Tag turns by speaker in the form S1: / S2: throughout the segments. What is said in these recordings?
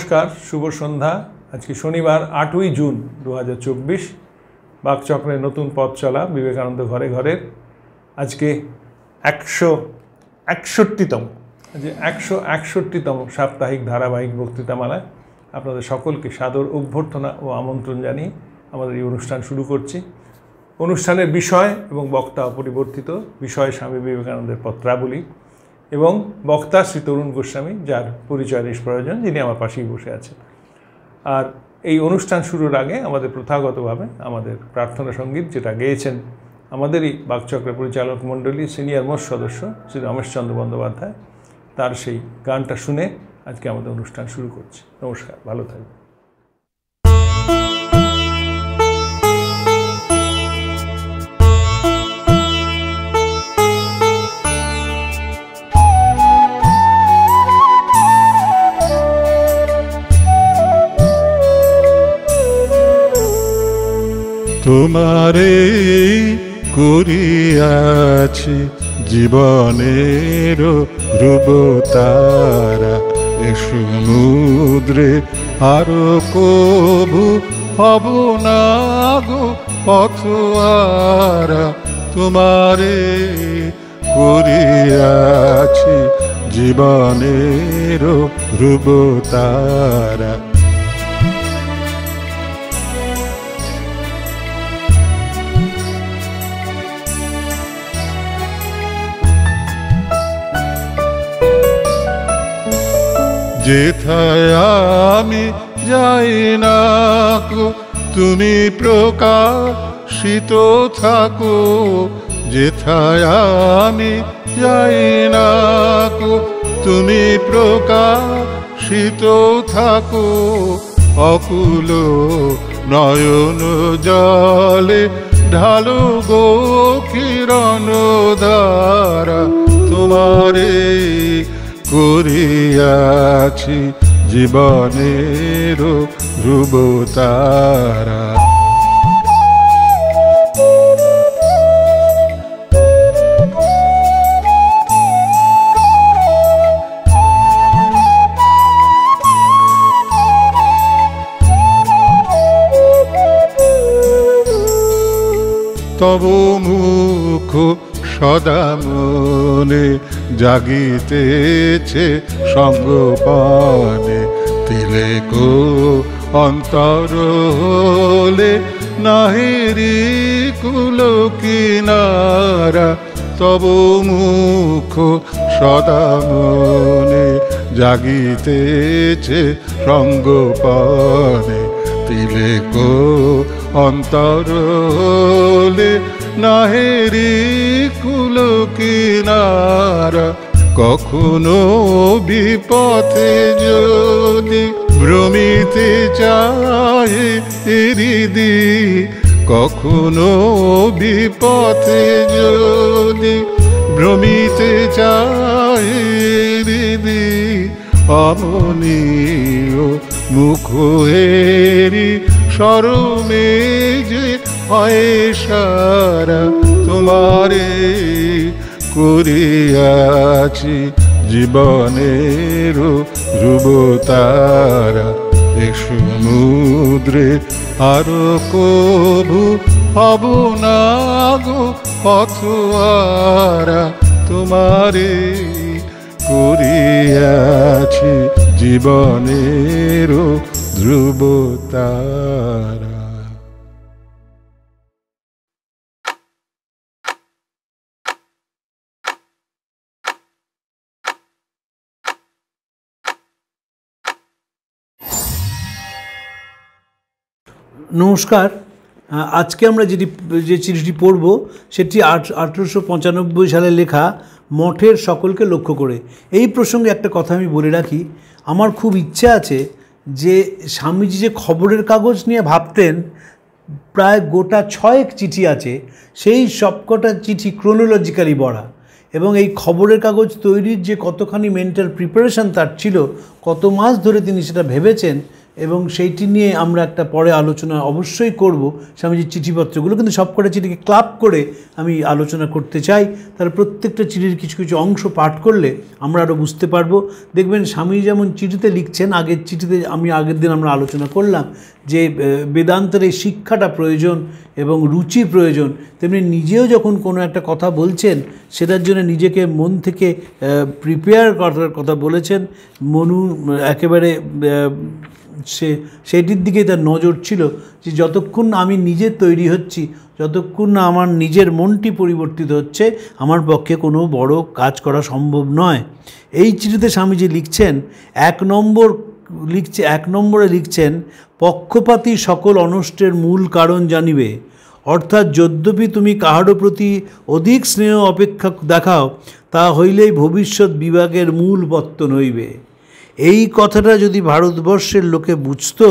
S1: নমস্কার, শুভ সন্ধ্যা। আজকে শনিবার 8ই জুন 2024। বাকচক্রের নতুন পথ চলা বিবেকানন্দ ঘরে ঘরের আজকে 161তম সাপ্তাহিক ধারাবাহিক বক্তৃতামালায় আপনাদের সকলকে সাদর অভ্যর্থনা ও আমন্ত্রণ জানিয়ে আমাদের এই অনুষ্ঠান শুরু করছি। অনুষ্ঠানের বিষয় এবং বক্তা অপরিবর্তিত। বিষয় স্বামী বিবেকানন্দের পত্রাবলী এবং বক্তা শ্রী তরুণ গোস্বামী, যার পরিচয় নিষ্প্রয়োজন, যিনি আমার পাশেই বসে আছেন। আর এই অনুষ্ঠান শুরুর আগে আমাদের প্রথাগতভাবে আমাদের প্রার্থনা সঙ্গীত, যেটা গেয়েছেন আমাদেরই বাকচক্রের পরিচালক মণ্ডলী সিনিয়র মোস্ট সদস্য শ্রী রমেশচন্দ্র বন্দ্যোপাধ্যায়, তার সেই গানটা শুনে আজকে আমাদের অনুষ্ঠান শুরু করছি। নমস্কার, ভালো থাকবেন।
S2: তোমারে করিয়াছি জীবনের ধ্রুবতারা, এ সমুদ্রে আরো কবু হব না গো পথহারা। তোমারে করিয়াছি জীবনের ধ্রুবতারা। যেথায় আমি যাই না গো তুমি প্রকাশিত থাকো, যেথায় আমি যাই না গো তুমি প্রকাশিত থাকো। অকুল নয়ন জলে ঢালো গো কিরণ ধারা। তোমারে করিয়াছি জীবনের ধ্রুবতারা। তব মুখ সদা মনে জাগিতেছে সঙ্গপানে, তিলেকো অন্তর হলে নাহিরি কুল কিনারা। তব মুখ সদা মনে জাগিতেছে সঙ্গপানে, তিলেকো অন্তর হলে নাহেরি কুল কিনারা। কখনো বিপথে যদি ভ্রমিতে চায় হৃদি, কখনো বিপথে যদি ভ্রমিতে চায় হৃদি, অমনীয় মুখ হেরি শরমে যে হয় সারা। তোমারে করিয়াছি জীবনের ধ্রুবতারা, এ সমুদ্রে আরো কবু হব না গো পথহারা। তোমারে করিয়াছি জীবনের ধ্রুবতারা।
S3: নমস্কার। আজকে আমরা যে চিঠিটি পড়ব সেটি 1895 সালে লেখা, মঠের সকলকে লক্ষ্য করে। এই প্রসঙ্গে একটা কথা আমি বলে রাখি, আমার খুব ইচ্ছা আছে যে স্বামীজি যে খবরের কাগজ নিয়ে ভাবতেন, প্রায় গোটা 6 চিঠি আছে, সেই সবকটা চিঠি ক্রোনোলজিক্যালি পড়া, এবং এই খবরের কাগজ তৈরির যে কতখানি মেন্টাল প্রিপারেশন তার ছিল, কত মাস ধরে তিনি সেটা ভেবেছেন, এবং সেইটি নিয়ে আমরা একটা পরে আলোচনা অবশ্যই করব, স্বামীজির চিঠিপত্রগুলো, কিন্তু সবকটা চিঠিকে ক্লাব করে আমি আলোচনা করতে চাই। তাহলে প্রত্যেকটা চিঠির কিছু কিছু অংশ পাঠ করলে আমরা আরও বুঝতে পারবো। দেখবেন স্বামী যেমন চিঠিতে লিখছেন, আগের চিঠিতে আগের দিন আমরা আলোচনা করলাম যে বেদান্তের এই শিক্ষাটা প্রয়োজন এবং রুচি প্রয়োজন, তেমনি নিজেও যখন কোনো একটা কথা বলছেন সেটার জন্য নিজেকে মন থেকে প্রিপেয়ার করার কথা বলেছেন। মনু একেবারে সেটির দিকে তার নজর ছিল যে যতক্ষণ না আমি নিজে তৈরি হচ্ছি, যতক্ষণ না আমার নিজের মনটি পরিবর্তিত হচ্ছে, আমার পক্ষে কোনো বড় কাজ করা সম্ভব নয়। এই চিঠিতে স্বামীজি লিখছেন, এক নম্বরে লিখছেন, পক্ষপাতী সকল অনষ্টের মূল কারণ জানিবে। অর্থাৎ যদ্যপি তুমি কাহারও প্রতি অধিক স্নেহ অপেক্ষা দেখাও, তা হইলেই ভবিষ্যৎ বিভাগের মূল পত্তন হইবে। এই কথাটা যদি ভারতবর্ষের লোকে বুঝত,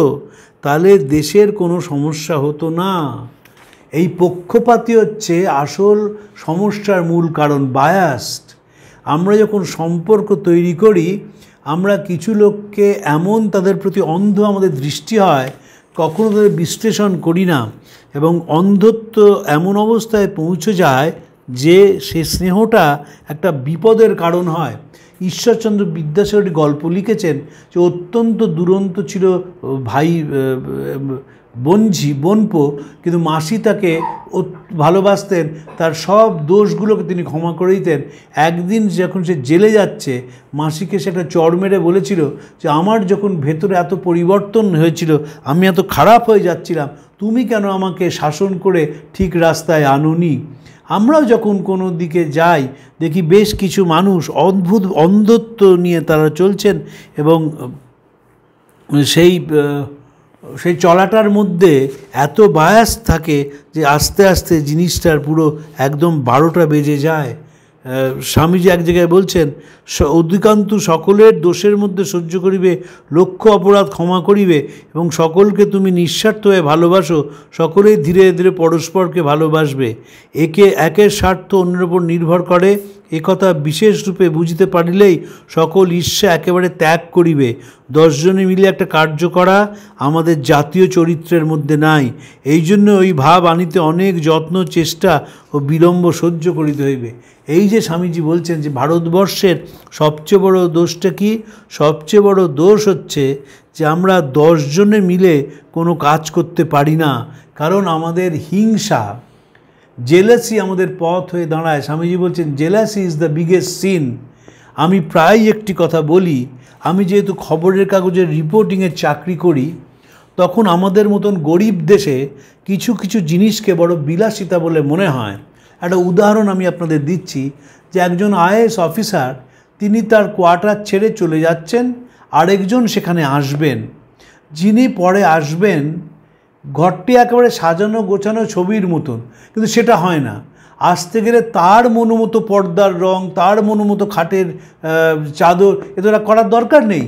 S3: তাহলে দেশের কোনো সমস্যা হতো না। এই পক্ষপাতী হচ্ছে আসল সমস্যার মূল কারণ, বায়াসড। আমরা যখন সম্পর্ক তৈরি করি, আমরা কিছু লোককে এমন তাদের প্রতি অন্ধ আমাদের দৃষ্টি হয়, কখনো তাদের বিশ্লেষণ করি না, এবং অন্ধত্ব এমন অবস্থায় পৌঁছে যায় যে সে স্নেহটা একটা বিপদের কারণ হয়। ঈশ্বরচন্দ্র বিদ্যাসাগর গল্প লিখেছেন যে অত্যন্ত দুরন্ত ছিল ভাই বোনপো, কিন্তু মাসি তাকে ভালোবাসতেন, তার সব দোষগুলোকে তিনি ক্ষমা করে দিতেন। একদিন যখন সে জেলে যাচ্ছে, মাসিকে সে একটা চড় মেরে বলেছিল যে আমার যখন ভেতরে এত পরিবর্তন হয়েছিল, আমি এত খারাপ হয়ে যাচ্ছিলাম, তুমি কেন আমাকে শাসন করে ঠিক রাস্তায় আনোনি। আমরাও যখন কোনো দিকে যাই, দেখি বেশ কিছু মানুষ অদ্ভুত অন্ধত্ব নিয়ে তারা চলছেন, এবং সেই চলাটার মধ্যে এত বায়াস থাকে যে আস্তে আস্তে জিনিসটার পুরো একদম 12টা বেজে যায়। স্বামীজি এক জায়গায় বলছেন, অধিকান্ত সকলের দোষের মধ্যে সহ্য করিবে, লক্ষ অপরাধ ক্ষমা করিবে, এবং সকলকে তুমি নিঃস্বার্থ হয়ে ভালোবাসো, সকলেই ধীরে ধীরে পরস্পরকে ভালোবাসবে। একের স্বার্থ অন্যের উপর নির্ভর করে, একথা বিশেষ রূপে বুঝিতে পারিলেই সকল ঈর্ষা একেবারে ত্যাগ করিবে। 10 জনে মিলে একটা কার্য করা আমাদের জাতীয় চরিত্রের মধ্যে নাই। এই জন্য ওই ভাব আনিতে অনেক যত্ন, চেষ্টা ও বিলম্ব সহ্য করিতে হইবে। এই যে স্বামীজি বলছেন যে ভারতবর্ষের সবচেয়ে বড় দোষটা কি? সবচেয়ে বড় দোষ হচ্ছে যে আমরা 10 জনে মিলে কোনো কাজ করতে পারি না, কারণ আমাদের হিংসা, জেলাসি আমাদের পথ হয়ে দাঁড়ায়। স্বামীজি বলছেন jealousy is the biggest sin. আমি প্রায় একটি কথা বলি, আমি যেহেতু খবরের কাগজের রিপোর্টিংয়ের চাকরি করি, তখন আমাদের মতন গরিব দেশে কিছু কিছু জিনিসকে বড় বিলাসিতা বলে মনে হয়। একটা উদাহরণ আমি আপনাদের দিচ্ছি, যে একজন আইএএস অফিসার, তিনি তার কোয়ার্টার ছেড়ে চলে যাচ্ছেন, আরেকজন সেখানে আসবেন। যিনি পরে আসবেন, ঘরটি একেবারে সাজানো গোছানো ছবির মতন, কিন্তু সেটা হয় না। আসতে গেলে তার মনোমতো পর্দার রং, তার মনোমতো খাটের চাদর, এটা করার দরকার নেই।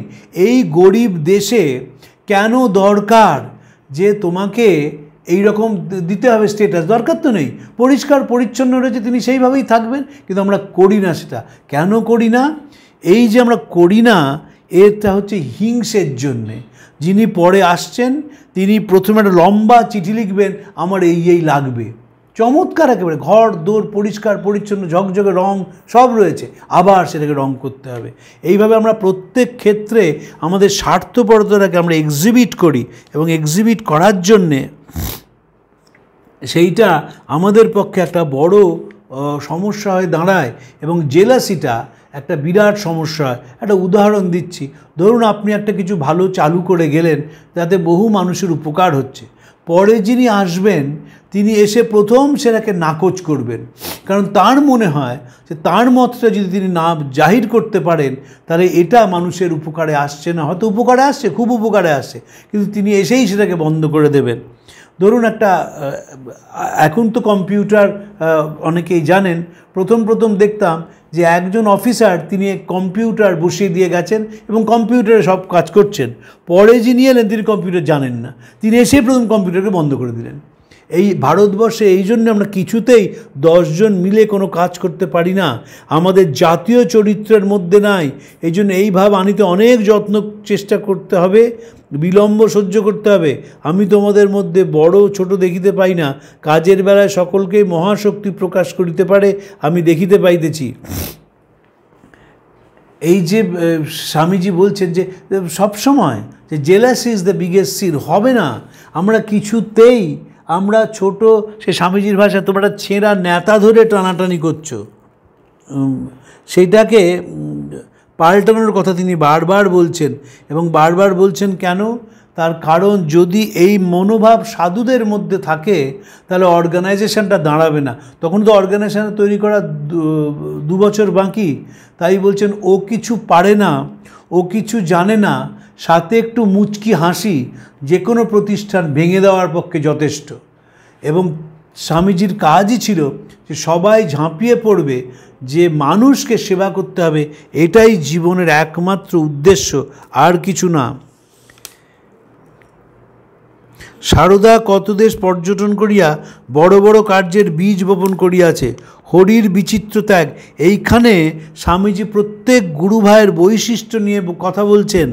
S3: এই গরিব দেশে কেন দরকার যে তোমাকে এই রকম দিতে হবে স্ট্যাটাস? দরকার তো নেই, পরিষ্কার পরিচ্ছন্ন রয়েছে, তিনি সেইভাবেই থাকবেন। কিন্তু আমরা করি না সেটা। কেন করি না? এই যে আমরা করি না, এটা হচ্ছে হিংসের জন্যে। যিনি পরে আসছেন, তিনি প্রথমে একটা লম্বা চিঠি লিখবেন, আমার এই লাগবে, চমৎকার একেবারে ঘর দোর পরিষ্কার পরিচ্ছন্ন, ঝকঝকে রং সব রয়েছে, আবার সেটাকে রং করতে হবে। এইভাবে আমরা প্রত্যেক ক্ষেত্রে আমাদের স্বার্থপরতাটাকে আমরা এক্সিবিট করি, এবং এক্সিবিট করার জন্যে সেইটা আমাদের পক্ষে একটা বড় সমস্যা হয়ে দাঁড়ায়, এবং জেলাসিটা একটা বিরাট সমস্যা হয়। একটা উদাহরণ দিচ্ছি, ধরুন আপনি একটা কিছু ভালো চালু করে গেলেন, যাতে বহু মানুষের উপকার হচ্ছে। পরে যিনি আসবেন, তিনি এসে প্রথম সেটাকে নাকচ করবেন, কারণ তার মনে হয় যে তার মতটা যদি তিনি না জাহির করতে পারেন, তাহলে এটা মানুষের উপকারে আসছে না। হয়তো উপকারে আসছে, খুব উপকারে আসছে, কিন্তু তিনি এসেই সেটাকে বন্ধ করে দেবেন। ধরুন একটা, এখন তো কম্পিউটার অনেকেই জানেন, প্রথম দেখতাম যে একজন অফিসার, তিনি কম্পিউটার বসিয়ে দিয়ে গেছেন এবং কম্পিউটারে সব কাজ করছেন। পরে যিনি এলেন, তিনি কম্পিউটার জানেন না, তিনি এসে প্রথম কম্পিউটারকে বন্ধ করে দিলেন। এই ভারতবর্ষে এই জন্য আমরা কিছুতেই 10 জন মিলে কোনো কাজ করতে পারি না, আমাদের জাতীয় চরিত্রের মধ্যে নাই। এই জন্য এই ভাব আনিতে অনেক যত্ন চেষ্টা করতে হবে, বিলম্ব সহ্য করতে হবে। আমি তোমাদের মধ্যে বড় ছোট দেখিতে পাই না, কাজের বেলায় সকলকেই মহাশক্তি প্রকাশ করিতে পারে আমি দেখিতে পাইতেছি। এই যে স্বামীজি বলছেন যে সবসময় যে jealousy is the biggest sin, হবে না। আমরা কিছুতেই আমরা ছোট, সে স্বামীজির ভাষায় তোমরা ছেঁড়া নেতা ধরে টানাটানি করছো, সেইটাকে পাল্টানোর কথা তিনি বারবার বলছেন। এবং বারবার বলছেন কেন? তার কারণ যদি এই মনোভাব সাধুদের মধ্যে থাকে তাহলে অর্গানাইজেশনটা দাঁড়াবে না। তখন তো অর্গানাইজেশন তৈরি করা 2 বছর বাকি। তাই বলছেন ও কিছু পারে না, ও কিছু জানে না, সাথে একটু মুচকি হাসি যে কোনো প্রতিষ্ঠান ভেঙে দেওয়ার পক্ষে যথেষ্ট। এবং স্বামীজির কাজই ছিল যে সবাই ঝাঁপিয়ে পড়বে, যে মানুষকে সেবা করতে হবে, এটাই জীবনের একমাত্র উদ্দেশ্য, আর কিছু না। সারদা কত দেশ পর্যটন করিয়া বড় বড় কার্যের বীজ বপন করিয়াছে, হরির বিচিত্র ত্যাগ। এইখানে স্বামীজি প্রত্যেক গুরু ভাইয়ের বৈশিষ্ট্য নিয়ে কথা বলছেন।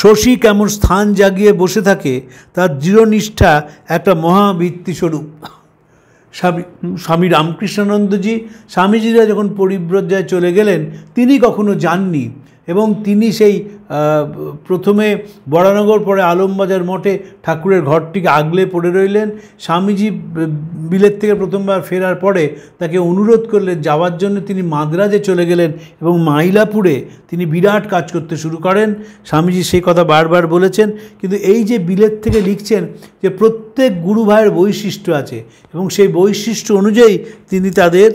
S3: শশী কেমন স্থান জাগিয়ে বসে থাকে, তার দৃঢ়নিষ্ঠা একটা মহাবৃত্তিস্বরূপ। স্বামী রামকৃষ্ণানন্দজি, স্বামীজিরা যখন পরিব্রজ্যায় চলে গেলেন, তিনি কখনো যাননি এবং তিনি সেই প্রথমে বরানগর, পরে আলমবাজার মঠে ঠাকুরের ঘরটিকে আগলে পড়ে রইলেন। স্বামীজি বিলেত থেকে প্রথমবার ফেরার পরে তাকে অনুরোধ করলেন যাওয়ার জন্য, তিনি মাদ্রাজে চলে গেলেন এবং মাইলাপুরে তিনি বিরাট কাজ করতে শুরু করেন। স্বামীজি সেই কথা বারবার বলেছেন। কিন্তু এই যে বিলেত থেকে লিখছেন যে প্রত্যেক গুরু ভাইয়ের বৈশিষ্ট্য আছে এবং সেই বৈশিষ্ট্য অনুযায়ী তিনি তাদের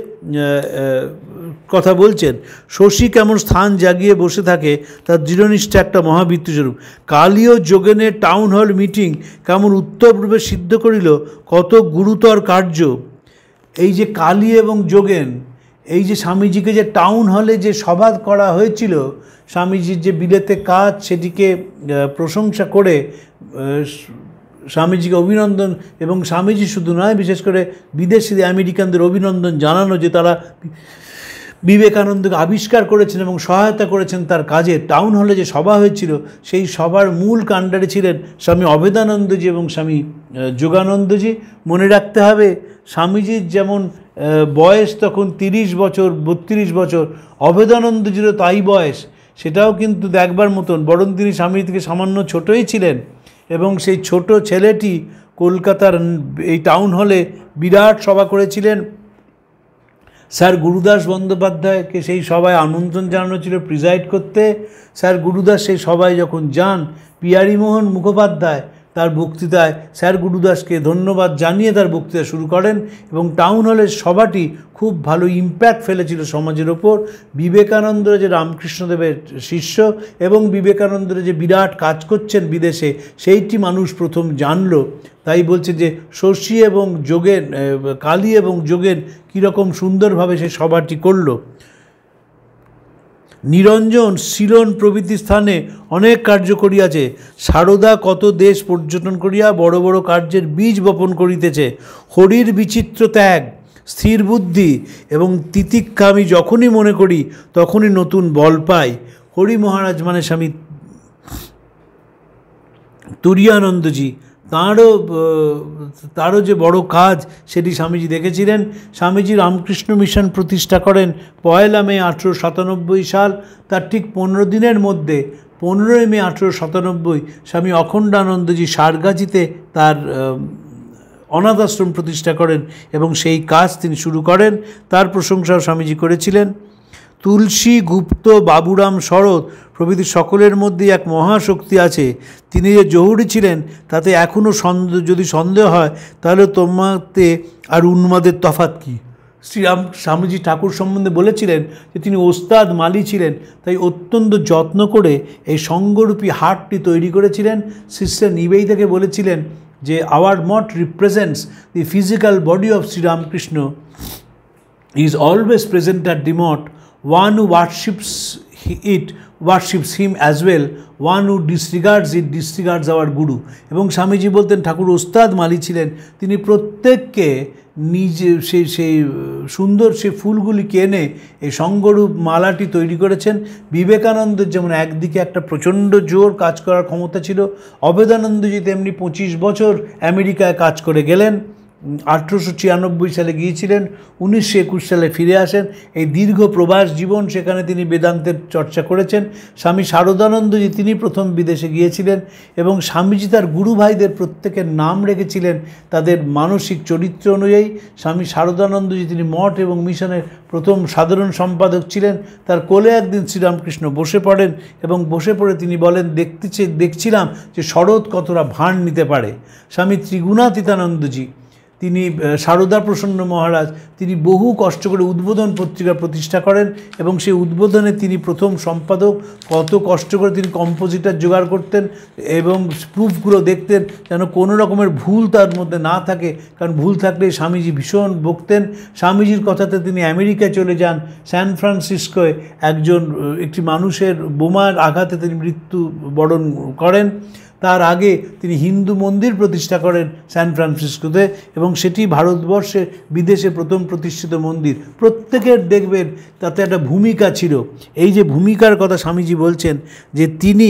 S3: কথা বলছেন। শশী কেমন স্থান জাগিয়ে বসে থাকে, তার দৃঢ়নিষ্ঠা একটা মহাবৃত্তিস্বরূপ। কালীয় যোগেনের টাউন হল মিটিং কেমন উত্তরপূর্বে সিদ্ধ করিল কত গুরুতর কার্য। এই যে কালী এবং যোগেন, এই যে স্বামীজিকে যে টাউন হলে যে সভা করা হয়েছিল, স্বামীজির যে বিলেতে কাজ, সেটিকে প্রশংসা করে স্বামীজিকে অভিনন্দন, এবং স্বামীজি শুধু নয়, বিশেষ করে বিদেশি আমেরিকানদের অভিনন্দন জানানো যে তারা বিবেকানন্দকে আবিষ্কার করেছেন এবং সহায়তা করেছেন তার কাজে। টাউন হলে যে সভা হয়েছিল, সেই সভার মূল কাণ্ডারে ছিলেন স্বামী অভেদানন্দজি এবং স্বামী যোগানন্দজি। মনে রাখতে হবে, স্বামীজির যেমন বয়স তখন 30 বছর 32 বছর, অভেদানন্দজিরও তাই বয়স। সেটাও কিন্তু দেখবার মতন, বরং তিনি স্বামীজি থেকে সামান্য ছোটই ছিলেন। এবং সেই ছোট ছেলেটি কলকাতার এই টাউন হলে বিরাট সভা করেছিলেন। স্যার গুরুদাস বন্দ্যোপাধ্যায়কে সেই সভায় আমন্ত্রণ জানানো ছিল প্রিজাইড করতে। স্যার গুরুদাস সেই সভায় যখন যান, পিয়ারীমোহন মুখোপাধ্যায় তার বক্তৃতায় স্যার গুরুদাসকে ধন্যবাদ জানিয়ে তার বক্তৃতা শুরু করেন এবং টাউন হলের সভাটি খুব ভালো ইম্প্যাক্ট ফেলেছিল সমাজের ওপর। বিবেকানন্দরা যে রামকৃষ্ণদেবের শিষ্য এবং বিবেকানন্দরা যে বিরাট কাজ করছেন বিদেশে, সেইটি মানুষ প্রথম জানলো। তাই বলছে যে শশী এবং যোগেন, কালী এবং যোগেন কীরকম সুন্দরভাবে সেই সভাটি করল। নিরঞ্জন, সিলন প্রভৃতি স্থানে অনেক কার্য করিয়াছে। সারদা কত দেশ পর্যটন করিয়া বড় বড় কার্যের বীজ বপন করিতেছে। হরির বিচিত্র ত্যাগ, স্থির বুদ্ধি এবং তিতিক্ষা আমি যখনই মনে করি তখনই নতুন বল পাই। হরি মহারাজ মানে স্বামী তুরীয়ানন্দজি, তারও যে বড় কাজ সেটি স্বামীজি দেখেছিলেন। স্বামীজি রামকৃষ্ণ মিশন প্রতিষ্ঠা করেন 1 মে 1897 সাল। তার ঠিক 15 দিনের মধ্যে 15 মে 1897 স্বামী অখণ্ডানন্দজি সারগাছিতে তার অনাথ আশ্রম প্রতিষ্ঠা করেন এবং সেই কাজ তিনি শুরু করেন। তার প্রশংসাও স্বামীজি করেছিলেন। তুলসী, গুপ্ত, বাবুরাম, শরৎ প্রভৃতি সকলের মধ্যেই এক মহাশক্তি আছে। তিনি যে জহুরি ছিলেন তাতে এখনও যদি সন্দেহ হয় তাহলে তোমাতে আর উন্মাদের তফাৎ কী? স্বামীজি ঠাকুর সম্বন্ধে বলেছিলেন যে তিনি ওস্তাদ মালি ছিলেন, তাই অত্যন্ত যত্ন করে এই সঙ্গরূপী হাটটি তৈরি করেছিলেন। সিস্টার নিবেদিতাকে বলেছিলেন যে our math represents the physical body of Shri Ramakrishna is always present at the math. One who worships it worships him as well. One who disregards it disregards our guru. এবং স্বামীজি বলতেন, ঠাকুর ওস্তাদ মালি ছিলেন, তিনি প্রত্যেককে নিজে সেই সুন্দর সেই ফুলগুলিকে এনে এই সঙ্গরূপ মালাটি তৈরি করেছেন। বিবেকানন্দের যেমন একদিকে একটা প্রচণ্ড জোর কাজ করার ক্ষমতা ছিল, অভেদানন্দজি তেমনি 25 বছর আমেরিকায় কাজ করে গেলেন। 1896 সালে গিয়েছিলেন, 1921 সালে ফিরে আসেন। এই দীর্ঘ প্রবাস জীবন, সেখানে তিনি বেদান্তের চর্চা করেছেন। স্বামী শারদানন্দজি তিনি প্রথম বিদেশে গিয়েছিলেন এবং স্বামীজি তার গুরু ভাইদের প্রত্যেকের নাম রেখেছিলেন তাদের মানসিক চরিত্র অনুযায়ী। স্বামী শারদানন্দজি তিনি মঠ এবং মিশনের প্রথম সাধারণ সম্পাদক ছিলেন। তার কোলে একদিন শ্রীরামকৃষ্ণ বসে পড়েন এবং বসে পড়ে তিনি বলেন, দেখছিলাম যে শরৎ কতটা ভাণ নিতে পারে। স্বামী ত্রিগুণাতীতানন্দজি তিনি সারদা প্রসন্ন মহারাজ তিনি বহু কষ্ট করে উদ্বোধন পত্রিকা প্রতিষ্ঠা করেন এবং সেই উদ্বোধনে তিনি প্রথম সম্পাদক। কত কষ্ট করে তিনি কম্পোজিটার জোগাড় করতেন এবং প্রুফগুলো দেখতেন যেন কোনো রকমের ভুল তার মধ্যে না থাকে, কারণ ভুল থাকলে স্বামীজি ভীষণ বকতেন। স্বামীজির কথাতে তিনি আমেরিকায় চলে যান। স্যান ফ্রান্সিসকোয় একটি মানুষের বোমার আঘাতে তিনি মৃত্যুবরণ করেন। তার আগে তিনি হিন্দু মন্দির প্রতিষ্ঠা করেন স্যান ফ্রান্সিসকোতে এবং সেটি ভারতবর্ষে বিদেশে প্রথম প্রতিষ্ঠিত মন্দির। প্রত্যেকের দেখবেন তাতে একটা ভূমিকা ছিল। এই যে ভূমিকার কথা স্বামীজি বলছেন যে তিনি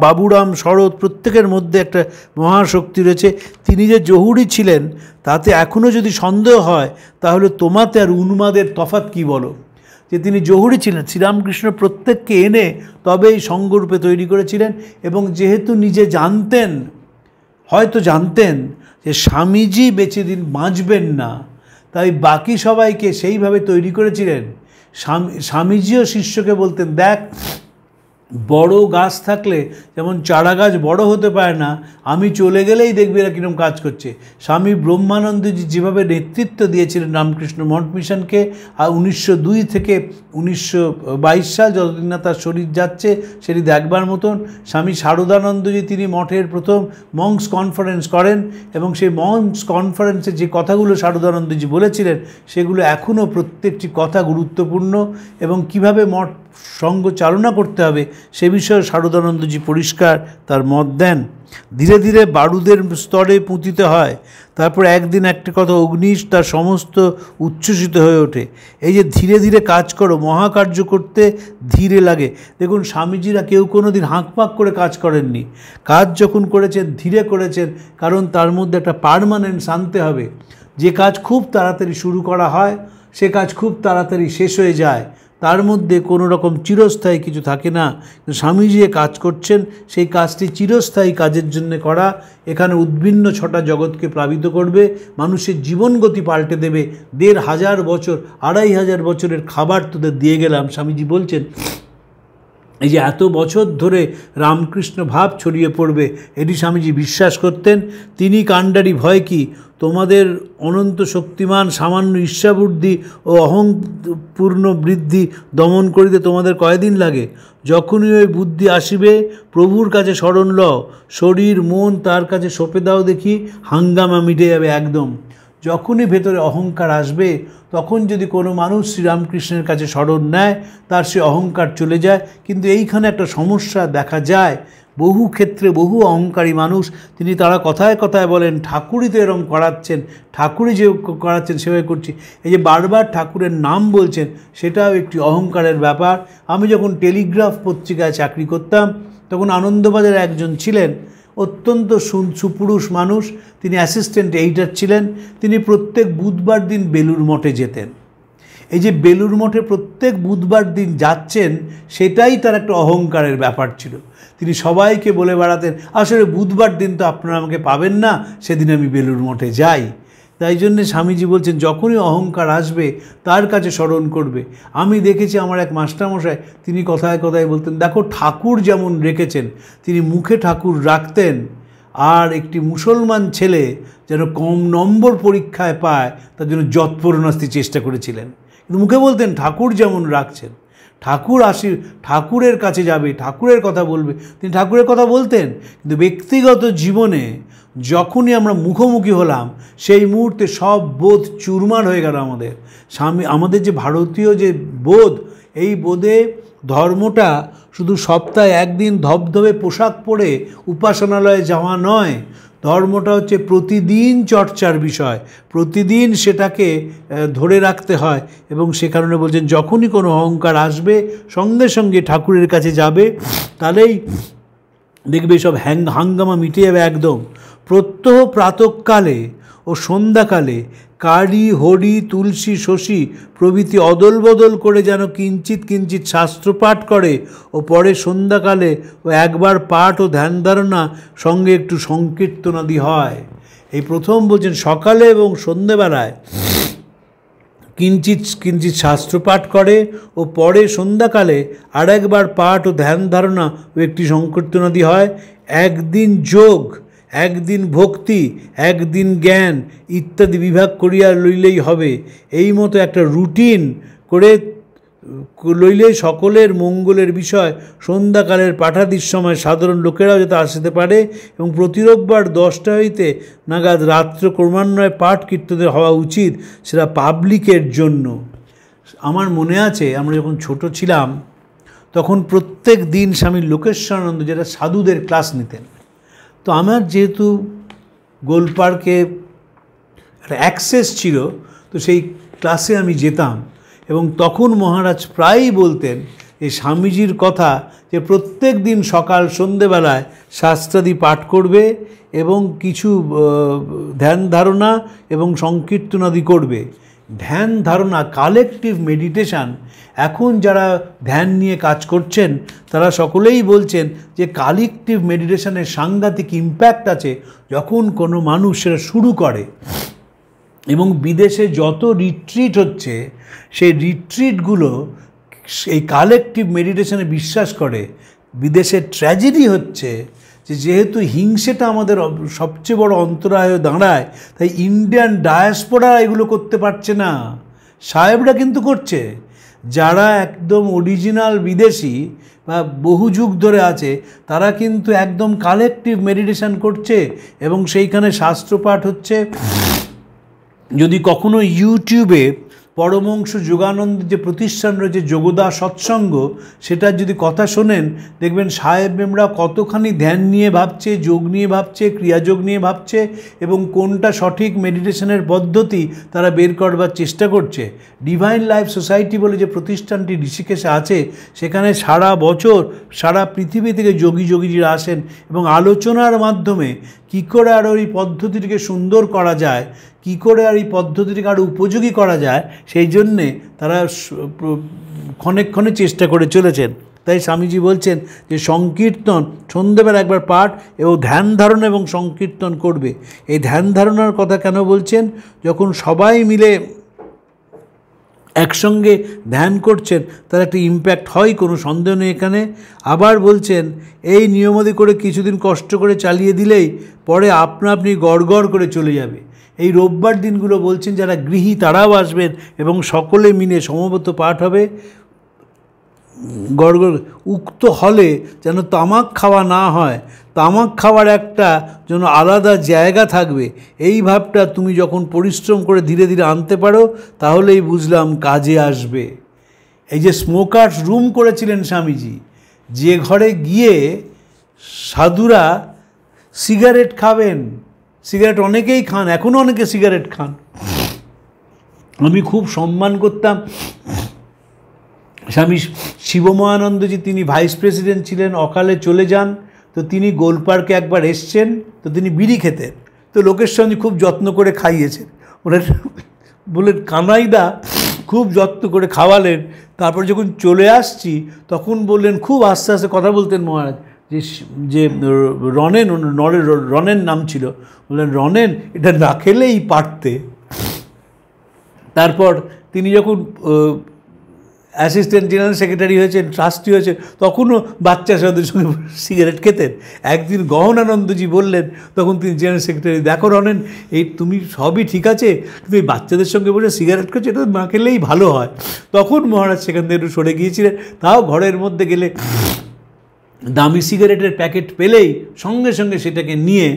S3: বাবুরাম, শরৎ প্রত্যেকের মধ্যে একটা মহাশক্তি রয়েছে। তিনি যে জহুরি ছিলেন তাতে এখনও যদি সন্দেহ হয় তাহলে তোমাতে আর উন্মাদের তফাৎ কী বলো, যে তিনি জহুরি ছিলেন। শ্রীরামকৃষ্ণ প্রত্যেককে এনে তবেই সঙ্গরূপে তৈরি করেছিলেন এবং যেহেতু নিজে হয়তো জানতেন যে স্বামীজি বেঁচে দিন বাঁচবেন না, তাই বাকি সবাইকে সেইভাবে তৈরি করেছিলেন। স্বামীজিও শিষ্যকে বলতেন, দেখ বড় গাছ থাকলে যেমন চারা গাছ বড় হতে পারে না, আমি চলে গেলেই দেখবি এরা কীরকম কাজ করছে। স্বামী ব্রহ্মানন্দজি যেভাবে নেতৃত্ব দিয়েছিলেন রামকৃষ্ণ মঠ মিশনকে, আর 1902 থেকে 1922 সাল যতদিন না তার শরীর যাচ্ছে সেটি দেখবার মতন। স্বামী শারদানন্দজি তিনি মঠের প্রথম মঙ্কস কনফারেন্স করেন এবং সেই মঙ্কস কনফারেন্সে যে কথাগুলো শারদানন্দজি বলেছিলেন সেগুলো এখনও প্রত্যেকটি কথা গুরুত্বপূর্ণ এবং কিভাবে মঠ সঙ্গ চালনা করতে হবে সে বিষয়ে শারদানন্দজি পরিষ্কার তার মত দেন। ধীরে ধীরে বারুদের স্তরে পুঁতিতে হয়, তারপর একদিন একটা কথা অগ্নি তার সমস্ত উচ্ছ্বসিত হয়ে ওঠে। এই যে ধীরে ধীরে কাজ করো, মহাকার্য করতে ধীরে লাগে। দেখুন স্বামীজিরা কেউ কোনো দিন হাঁকপাক করে কাজ করেননি। কাজ যখন করেছেন ধীরে করেছেন, কারণ তার মধ্যে একটা পার্মানেন্স আনতে হবে। যে কাজ খুব তাড়াতাড়ি শুরু করা হয় সে কাজ খুব তাড়াতাড়ি শেষ হয়ে যায়, তার মধ্যে কোনো রকম চিরস্থায়ী কিছু থাকে না। স্বামীজি যে কাজ করছেন সেই কাজটি চিরস্থায়ী কাজের জন্য করা। এখানে উদ্ভিন্ন 6টা জগৎকে প্লাবিত করবে, মানুষের জীবন গতি পাল্টে দেবে। 1500 বছর 2500 বছরের খাবার তোদের দিয়ে গেলাম। স্বামীজি বলছেন এই যে এত বছর ধরে রামকৃষ্ণ ভাব ছড়িয়ে পড়বে, এটি স্বামীজি বিশ্বাস করতেন। তিনি কাণ্ডারি ভয় কি, তোমাদের অনন্ত শক্তিমান সামান্য ঈর্ষাবুদ্ধি ও অহংপূর্ণ বৃদ্ধি দমন করিতে তোমাদের কয়দিন লাগে? যখনই ওই বুদ্ধি আসিবে প্রভুর কাছে শরণ লও, শরীর মন তার কাছে সঁপে দাও, দেখি হাঙ্গামা মিটে যাবে একদম। যখনই ভেতরে অহংকার আসবে তখন যদি কোনো মানুষ শ্রীরামকৃষ্ণের কাছে শরণ নেয় তার সে অহংকার চলে যায়। কিন্তু এইখানে একটা সমস্যা দেখা যায়, বহু ক্ষেত্রে বহু অহংকারী মানুষ তারা কথায় কথায় বলেন ঠাকুরই তো এরম করাচ্ছেন, ঠাকুরই যে করাচ্ছেন সেভাবে করছি। এই যে বারবার ঠাকুরের নাম বলছেন সেটাও একটি অহংকারের ব্যাপার। আমি যখন টেলিগ্রাফ পত্রিকায় চাকরি করতাম তখন আনন্দবাজারে একজন ছিলেন অত্যন্ত সুপুরুষ মানুষ, তিনি অ্যাসিস্ট্যান্ট এডিটর ছিলেন। তিনি প্রত্যেক বুধবার দিন বেলুড় মঠে যেতেন। এই যে বেলুড় মঠে প্রত্যেক বুধবার দিন যাচ্ছেন সেটাই তার একটা অহংকারের ব্যাপার ছিল। তিনি সবাইকে বলে বেড়াতেন আসলে বুধবার দিন তো আপনারা আমাকে পাবেন না, সেদিন আমি বেলুড় মঠে যাই। তাই জন্যে স্বামীজি বলছেন যখনই অহংকার আসবে তার কাছে স্মরণ করবে। আমি দেখেছি আমার এক মাস্টারমশাই তিনি কথায় কথায় বলতেন, দেখো ঠাকুর যেমন রেখেছেন, তিনি মুখে ঠাকুর রাখতেন। আর একটি মুসলমান ছেলে যেন কম নম্বর পরীক্ষায় পায় তার জন্য যৎপরোনাস্তি চেষ্টা করেছিলেন, কিন্তু মুখে বলতেন ঠাকুর যেমন রাখছেন, ঠাকুরের কাছে যাবে, ঠাকুরের কথা বলবে, তিনি ঠাকুরের কথা বলতেন। কিন্তু ব্যক্তিগত জীবনে যখনই আমরা মুখোমুখি হলাম সেই মুহূর্তে সব বোধ চুরমার হয়ে গেল। আমাদের যে ভারতীয় যে বোধ, এই বোধে ধর্মটা শুধু সপ্তাহে একদিন ধবধবে পোশাক পরে উপাসনালয়ে যাওয়া নয়, ধর্মটা হচ্ছে প্রতিদিন চর্চার বিষয়, প্রতিদিন সেটাকে ধরে রাখতে হয়। এবং সে কারণে বলছেন যখনই কোনো অহংকার আসবে সঙ্গে সঙ্গে ঠাকুরের কাছে যাবে, তাহলেই দেখবে সব হাঙ্গামা মিটে যাবে একদম। প্রত্যহ প্রাতঃকালে ও সন্ধ্যাকালে কারি, হরি, তুলসী, শশী প্রভৃতি অদল বদল করে যেন কিঞ্চিৎ কিঞ্চিৎ শাস্ত্রপাঠ করে ও পরে সন্ধ্যাকালে ও একবার পাঠ ও ধ্যান ধারণা সঙ্গে একটু সংকীর্তনাদি হয়। এই প্রথম বলছেন সকালে এবং সন্ধ্যেবেলায় কিঞ্চিৎ কিঞ্চিৎ শাস্ত্রপাঠ করে ও পরে সন্ধ্যাকালে আর একবার পাঠ ও ধ্যান ধারণা ও একটি সংকীর্তনাদি হয়। একদিন যোগ, একদিন ভক্তি, একদিন জ্ঞান ইত্যাদি বিভাগ করিয়া লইলেই হবে। এই মতো একটা রুটিন করে লইলেই সকলের মঙ্গলের বিষয়। সন্ধ্যাকালের পাঠাদির সময় সাধারণ লোকেরাও যাতে আসতে পারে এবং প্রতি রোববার 10টা হইতে নাগাদ রাত্র ক্রমান্বয়ে পাঠ কীর্তনের হওয়া উচিত, সেটা পাবলিকের জন্য। আমার মনে আছে আমরা যখন ছোট ছিলাম তখন প্রত্যেক দিন স্বামী লোকেশ্বরানন্দ যেটা সাধুদের ক্লাস নিতেন, তো আমার যেহেতু গোলপার্কে একটা অ্যাক্সেস ছিল, তো সেই ক্লাসে আমি যেতাম এবং তখন মহারাজ প্রায়ই বলতেন এই স্বামীজির কথা যে প্রত্যেক দিন সকাল সন্ধেবেলায় শাস্ত্রাদি পাঠ করবে এবং কিছু ধ্যান ধারণা এবং সংকীর্তনাদি করবে। ধ্যান ধারণা, কালেকটিভ মেডিটেশান, এখন যারা ধ্যান নিয়ে কাজ করছেন তারা সকলেই বলছেন যে কালেকটিভ মেডিটেশানের সাংঘাতিক ইম্প্যাক্ট আছে যখন কোনো মানুষ সেটা শুরু করে। এবং বিদেশে যত রিট্রিট হচ্ছে সেই রিট্রিটগুলো এই কালেকটিভ মেডিটেশনে বিশ্বাস করে। বিদেশের ট্র্যাজেডি হচ্ছে যে যেহেতু হিংসেটা আমাদের সবচেয়ে বড় অন্তরায় দাঁড়ায়, তাই ইন্ডিয়ান ডায়াসপোরা এগুলো করতে পারছে না, সাহেবরা কিন্তু করছে। যারা একদম অরিজিনাল বিদেশি বা বহু যুগ ধরে আছে তারা কিন্তু একদম কালেকটিভ মেডিটেশন করছে এবং সেইখানে শাস্ত্রপাঠ হচ্ছে। যদি কখনো ইউটিউবে পরমহংস যোগানন্দের যে প্রতিষ্ঠান রয়েছে যোগদা সৎসঙ্গ, সেটার যদি কথা শোনেন দেখবেন সাহেব মেমরা কতখানি ধ্যান নিয়ে ভাবছে, যোগ নিয়ে ভাবছে, ক্রিয়াযোগ নিয়ে ভাবছে এবং কোনটা সঠিক মেডিটেশনের পদ্ধতি তারা বের করবার চেষ্টা করছে। ডিভাইন লাইফ সোসাইটি বলে যে প্রতিষ্ঠানটি ঋষিকেশে আছে, সেখানে সারা বছর সারা পৃথিবী থেকে যোগীরা আসেন এবং আলোচনার মাধ্যমে কী করে আর ওই পদ্ধতিটিকে সুন্দর করা যায়, কী করে আর এই পদ্ধতিটিকে আরও উপযোগী করা যায়, সেই জন্যে তারা ক্ষণে ক্ষণে চেষ্টা করে চলেছেন। তাই স্বামীজি বলছেন যে সংকীর্তন সন্ধ্যেবেলা একবার পাঠ এবং ধ্যান ধারণা এবং সংকীর্তন করবে। এই ধ্যান ধারণার কথা কেন বলছেন? যখন সবাই মিলে একসঙ্গে ধ্যান করছেন তার একটা ইম্প্যাক্ট হয়, কোনো সন্দেহ নেই এখানে। আবার বলছেন এই নিয়মাদি করে কিছুদিন কষ্ট করে চালিয়ে দিলেই পরে আপনি গড় করে চলে যাবে। এই রোববার দিনগুলো বলছেন যারা গৃহী তারাও আসবেন এবং সকলে মিলে সমবেত পাঠ হবে। গড় উক্ত হলে যেন তামাক খাওয়া না হয়, তামাক খাওয়ার একটা যেন আলাদা জায়গা থাকবে, এই ভাবটা তুমি যখন পরিশ্রম করে ধীরে ধীরে আনতে পারো তাহলেই বুঝলাম কাজে আসবে। এই যে স্মোকার্স রুম করেছিলেন স্বামীজি, যে ঘরে গিয়ে সাধুরা সিগারেট খাবেন, সিগারেট অনেকেই খান, এখনও অনেকে সিগারেট খান। আমি খুব সম্মান করতাম স্বামী শিবমহানন্দজি, তিনি ভাইস প্রেসিডেন্ট ছিলেন, অকালে চলে যান। তো তিনি গোলপার্কে একবার এসছেন, তো তিনি বিড়ি খেতেন, তো লোকেশ্বরজি খুব যত্ন করে খাইয়েছেন। বলেন কানাইদা খুব যত্ন করে খাওয়ালেন। তারপর যখন চলে আসছি তখন বললেন, খুব আস্তে আস্তে কথা বলতেন মহারাজ, যে রনেন নাম ছিল, বললেন রনেন এটা না খেলেই পারতে। তারপর তিনি যখন অ্যাসিস্ট্যান্ট জেনারেল সেক্রেটারি হয়েছেন, ট্রাস্টি হয়েছেন, তখনও বাচ্চা সাধুর সঙ্গে সিগারেট খেতেন। একদিন গহনানন্দজি বললেন, তখন তিনি জেনারেল সেক্রেটারি, দেখো রনেন এই তুমি সবই ঠিক আছে, কিন্তু এই বাচ্চাদের সঙ্গে বসে সিগারেট খাচ্ছ, এটা না খেলেই ভালো হয়। তখন মহারাজ সেখান থেকে একটু সরে গিয়েছিলেন। তাও ঘরের মধ্যে গেলে দামি সিগারেটের প্যাকেট পেলেই সঙ্গে সঙ্গে সেটাকে নিয়ে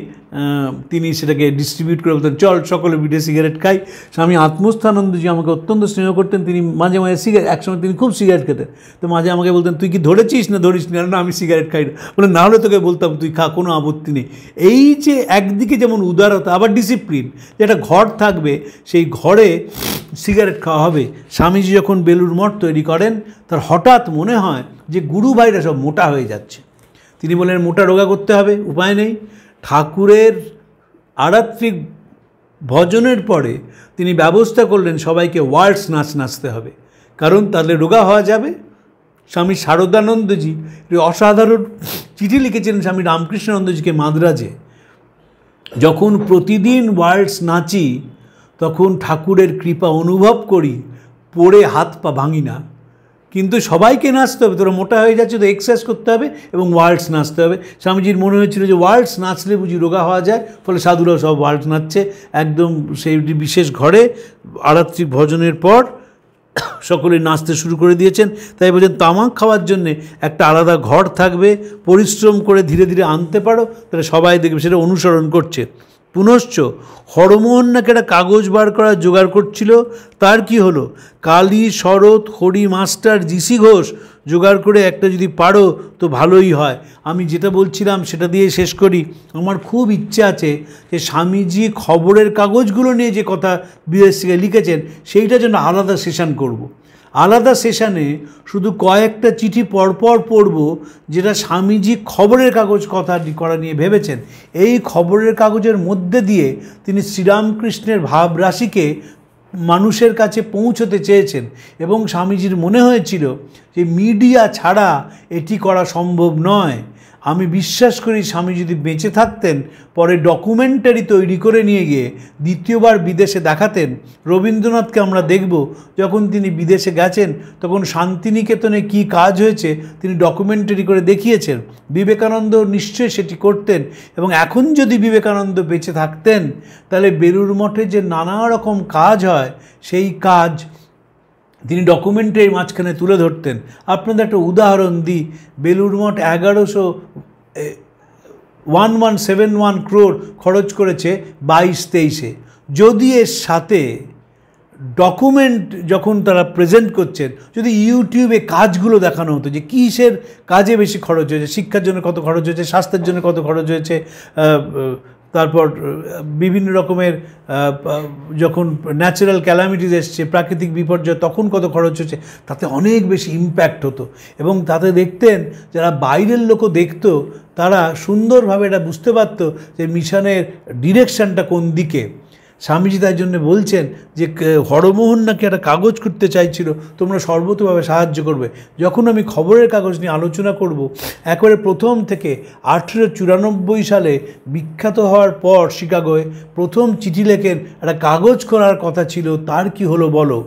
S3: তিনি সেটাকে ডিস্ট্রিবিউট করে বলতেন, চল সকলে মিলে সিগারেট খাই। স্বামী আত্মস্থানন্দজি আমাকে অত্যন্ত স্নেহ করতেন। তিনি মাঝে মাঝে একসময় তিনি খুব সিগারেট খেতেন, তো মাঝে আমাকে বলতেন, তুই কি ধরেছিস না ধরিস না? না, আমি সিগারেট খাই না। বলে, না হলে তোকে বলতাম তুই খা, কোনো আপত্তি নেই। এই যে একদিকে যেমন উদারতা, আবার ডিসিপ্লিন, যেটা ঘর থাকবে সেই ঘরে সিগারেট খাওয়া হবে। স্বামীজি যখন বেলুড় মঠ তৈরি করেন, তার হঠাৎ মনে হয় যে গুরু ভাইরা সব মোটা হয়ে যাচ্ছে। তিনি বলেন, মোটা রোগা করতে হবে, উপায় নেই। ঠাকুরের আরাত্রিক ভজনের পরে তিনি ব্যবস্থা করলেন সবাইকে ওয়ার্ডস নাচ নাচতে হবে, কারণ তাহলে রোগা হওয়া যাবে। স্বামী শারদানন্দজি অসাধারণ চিঠি লিখেছিলেন স্বামী রামকৃষ্ণানন্দজিকে মাদ্রাজে, যখন প্রতিদিন ওয়ার্ডস নাচি তখন ঠাকুরের কৃপা অনুভব করি, পড়ে হাত পা ভাঙি না। কিন্তু সবাইকে নাচতে হবে, তোরা মোটা হয়ে যাচ্ছে তো এক্সারসাইজ করতে হবে এবং ওয়ার্ডস নাচতে হবে। স্বামীজির মনে হয়েছিল যে ওয়ার্ডস নাচলে বুঝি রোগা হওয়া যায়, ফলে সাধুরাও সব ওয়ার্ডস নাচছে। একদম সেই বিশেষ ঘরে আরাত্রিক ভজনের পর সকলে নাচতে শুরু করে দিয়েছেন। তাই বলছেন, তামাক খাওয়ার জন্যে একটা আলাদা ঘর থাকবে, পরিশ্রম করে ধীরে ধীরে আনতে পারো, তাহলে সবাই দেখবে সেটা অনুসরণ করছে। পুনশ্চ হরমোহন নাকি একটা কাগজ বার করার জোগাড় করছিল, তার কি হলো? কালী, শরৎ, হরি মাস্টার, জিসি ঘোষ জোগাড় করে একটা যদি পারো তো ভালোই হয়। আমি যেটা বলছিলাম সেটা দিয়ে শেষ করি। আমার খুব ইচ্ছে আছে যে স্বামীজি খবরের কাগজগুলো নিয়ে যে কথা বিদেশ থেকে লিখেছেন সেইটা জন্য আলাদা সেশন করব। আলাদা সেশানে শুধু কয়েকটা চিঠি পরপর পড়ব, যেটা স্বামীজি খবরের কাগজ কথা করা নিয়ে ভেবেছেন। এই খবরের কাগজের মধ্যে দিয়ে তিনি শ্রীরামকৃষ্ণের ভাবরাশিকে মানুষের কাছে পৌঁছতে চেয়েছেন, এবং স্বামীজির মনে হয়েছিল যে মিডিয়া ছাড়া এটি করা সম্ভব নয়। আমি বিশ্বাস করি স্বামী যদি বেঁচে থাকতেন পরে ডকুমেন্টারি তৈরি করে নিয়ে গিয়ে দ্বিতীয়বার বিদেশে দেখাতেন। রবীন্দ্রনাথকে আমরা দেখব যখন তিনি বিদেশে গেছেন তখন শান্তিনিকেতনে কি কাজ হয়েছে তিনি ডকুমেন্টারি করে দেখিয়েছেন। বিবেকানন্দ নিশ্চয়ই সেটি করতেন, এবং এখন যদি বিবেকানন্দ বেঁচে থাকতেন তাহলে বেলুড় মঠে যে নানা রকম কাজ হয় সেই কাজ তিনি ডকুমেন্টারির মাঝখানে তুলে ধরতেন। আপনাদের একটা উদাহরণ দিই, বেলুড় মঠ 1171 crore খরচ করেছে 22-23-এ। যদি এর সাথে ডকুমেন্ট যখন তারা প্রেজেন্ট করছেন, যদি ইউটিউবে কাজগুলো দেখানো হতো যে কিসের কাজে বেশি খরচ হয়েছে, শিক্ষার জন্য কত খরচ হয়েছে, স্বাস্থ্যের জন্য কত খরচ হয়েছে, তারপর বিভিন্ন রকমের যখন ন্যাচারাল ক্যালামিটিস এসছে, প্রাকৃতিক বিপর্যয়, তখন কত খরচ হচ্ছে, তাতে অনেক বেশি ইম্প্যাক্ট হতো। এবং তাতে দেখতেন যারা বাইরের লোকও দেখতো তারা সুন্দরভাবে এটা বুঝতে পারত যে মিশনের ডিরেকশানটা কোন দিকে। স্বামীজি তাই জন্য বলছেন যে হরমোহন নাকি একটা কাগজ করতে চাইছিল, তোমরা সর্বতভাবে সাহায্য করবে। যখন আমি খবরের কাগজ নিয়ে আলোচনা করব, একেবারে প্রথম থেকে 1894 সালে বিখ্যাত হওয়ার পর শিকাগোয় প্রথম চিঠি লেখেন, একটা কাগজ করার কথা ছিল, তার কি হলো বলো।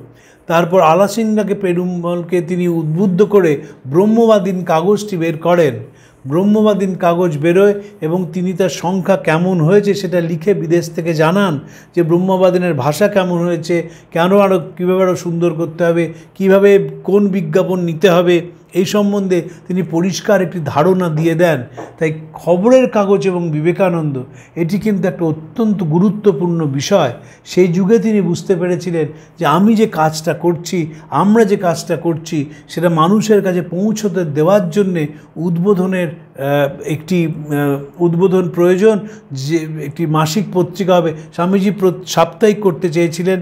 S3: তারপর আলাসিঙ্গাকে পেরুমলকে তিনি উদ্বুদ্ধ করে ব্রহ্মবাদীন কাগজটি বের করেন। ব্রহ্মবাদীন কাগজ বেরোয় এবং তিনি তার সংখ্যা কেমন হয়েছে সেটা লিখে বিদেশ থেকে জানান, যে ব্রহ্মবাদীনের ভাষা কেমন হয়েছে, কেন আরও কীভাবে আরও সুন্দর করতে হবে, কীভাবে কোন বিজ্ঞাপন নিতে হবে, এই সম্বন্ধে তিনি পরিষ্কার একটি ধারণা দিয়ে দেন। তাই খবরের কাগজ এবং বিবেকানন্দ এটি কিন্তু একটা অত্যন্ত গুরুত্বপূর্ণ বিষয়। সেই যুগে তিনি বুঝতে পেরেছিলেন যে আমি যে কাজটা করছি, আমরা যে কাজটা করছি, সেটা মানুষের কাছে পৌঁছতে দেওয়ার জন্যে উদ্বোধনের একটি উদ্বোধন প্রয়োজন, যে একটি মাসিক পত্রিকা হবে। স্বামীজি সাপ্তাহিক করতে চেয়েছিলেন,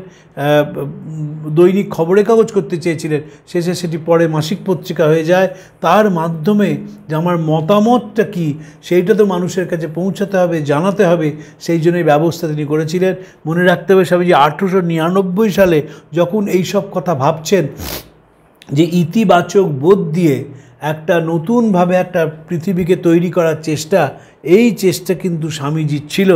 S3: দৈনিক খবরের কাগজ করতে চেয়েছিলেন, শেষে সেটি পরে মাসিক পত্রিকা হয়ে যায়। তার মাধ্যমে যে আমার মতামতটা কী সেইটা তো মানুষের কাছে পৌঁছাতে হবে, জানাতে হবে, সেই জন্যই ব্যবস্থা তিনি করেছিলেন। মনে রাখতে হবে স্বামীজি 1899 সালে যখন এইসব কথা ভাবছেন যে ইতিবাচক বোধ দিয়ে একটা নতুনভাবে একটা পৃথিবীকে তৈরি করার চেষ্টা, এই চেষ্টা কিন্তু স্বামীজির ছিল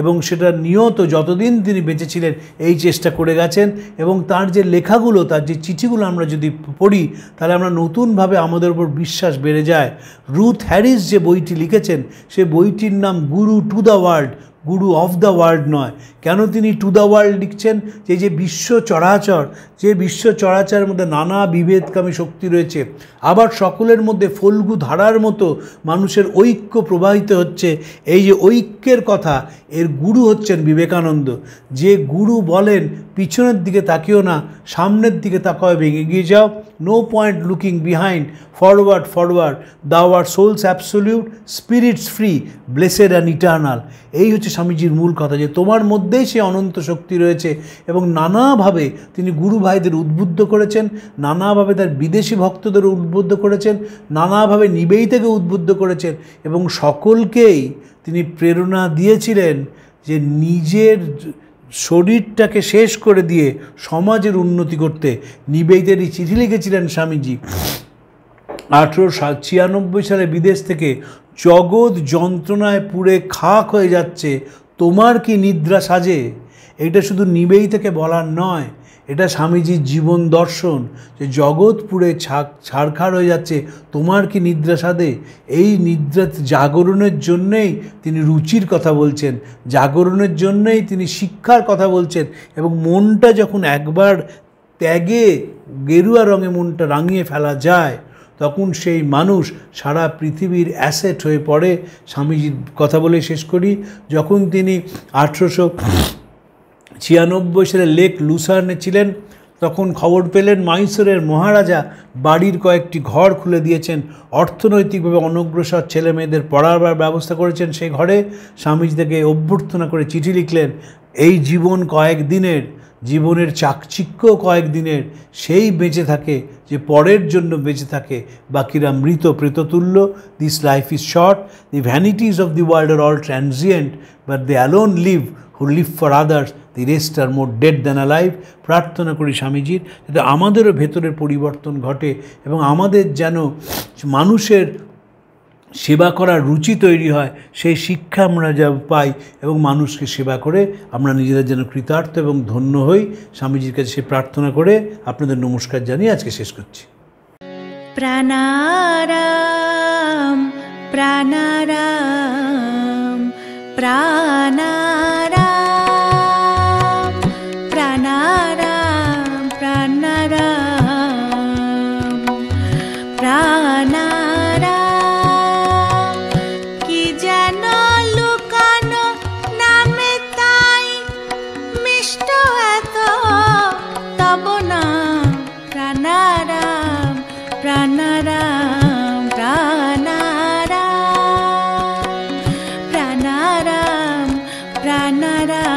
S3: এবং সেটা নিয়ত যতদিন তিনি বেঁচে ছিলেন এই চেষ্টা করে গেছেন। এবং তার যে লেখাগুলো, তার যে চিঠিগুলো আমরা যদি পড়ি তাহলে আমরা নতুনভাবে আমাদের উপর বিশ্বাস বেড়ে যায়। রুথ হ্যারিস যে বইটি লিখেছেন সে বইটির নাম গুরু to the world, Guru of the world নয়। কেন তিনি টু দ্য ওয়ার্ল্ড লিখছেন? যে বিশ্ব চরাচর, যে বিশ্ব চরাচরের মধ্যে নানা বিভেদকামী শক্তি রয়েছে, আবার সকলের মধ্যে ফল্গু ধারার মতো মানুষের ঐক্য প্রবাহিত হচ্ছে, এই যে ঐক্যের কথা, এর গুরু হচ্ছেন বিবেকানন্দ। যে গুরু বলেন পিছনের দিকে তাকিও না, সামনের দিকে তাকাও এবং এগিয়ে যাও, no point looking behind, forward forward, thou are souls absolute, spirits free, blessed and eternal. এই হচ্ছে স্বামীজির মূল কথা, যে তোমার মধ্যেই সে অনন্ত শক্তি রয়েছে। এবং নানাভাবে তিনি গুরু ভাইদের উদ্বুদ্ধ করেছেন, নানাভাবে তার বিদেশি ভক্তদের উদ্বুদ্ধ করেছেন, নানাভাবে নিবেদিতাকে উদ্বুদ্ধ করেছেন, এবং সকলকেই তিনি প্রেরণা দিয়েছিলেন যে নিজের শরীরটাকে শেষ করে দিয়ে সমাজের উন্নতি করতে। নিবেদিতারই চিঠি লিখেছিলেন স্বামীজি 1896 সালে বিদেশ থেকে, জগৎ যন্ত্রণায় পুড়ে খাক হয়ে যাচ্ছে, তোমার কি নিদ্রা সাজে? এটা শুধু নিবেদিতাকে বলার নয়, এটা স্বামীজির জীবন দর্শন, যে জগৎ পুড়ে ছাড়খাড় হয়ে যাচ্ছে, তোমার কি নিদ্রা সাজে? এই নিদ্রা জাগরণের জন্যেই তিনি রুচির কথা বলছেন, জাগরণের জন্যেই তিনি শিক্ষার কথা বলছেন। এবং মনটা যখন একবার ত্যাগে গেরুয়া রঙে মনটা রাঙিয়ে ফেলা যায়, তখন সেই মানুষ সারা পৃথিবীর অ্যাসেট হয়ে পড়ে। স্বামীজির কথা বলে শেষ করি। যখন তিনি 1896 সালে লেক লুসার্নে ছিলেন, তখন খবর পেলেন মাইসোরের মহারাজা বাড়ির কয়েকটি ঘর খুলে দিয়েছেন, অর্থনৈতিকভাবে অনগ্রসর ছেলে মেয়েদের পড়াবার ব্যবস্থা করেছেন। সেই ঘরে স্বামীজি থেকে অভ্যর্থনা করে চিঠি লিখলেন, এই জীবন কয়েকদিনের, জীবনের চাকচিক্য কয়েকদিনের, সেই বেঁচে থাকে যে পরের জন্য বেঁচে থাকে, বাকিরা মৃত প্রেততুল্য। This life is short, the vanities of the world are all transient, but they alone live who live for others, the rest are more dead than alive. প্রার্থনা করি স্বামীজির যাতে আমাদেরও ভেতরের পরিবর্তন ঘটে, এবং আমাদের যেন মানুষের সেবা করার রুচি তৈরি হয়, সেই শিক্ষা আমরা যা পাই, এবং মানুষকে সেবা করে আমরা নিজেরা যেন কৃতার্থ এবং ধন্য হই। স্বামীজির কাছে সে প্রার্থনা করে আপনাদের নমস্কার জানিয়ে আজকে শেষ করছি।
S4: প্রাণারাম প্রাণারাম প্রাণারাম প্রাণারাম প্রাণারাম প্রাণারাম, কি যেন লুকানো নামে তাই মিষ্ট এত তব নাম। প্রাণারাম প্রাণারাম প্রাণারাম প্রাণারাম প্রাণারাম।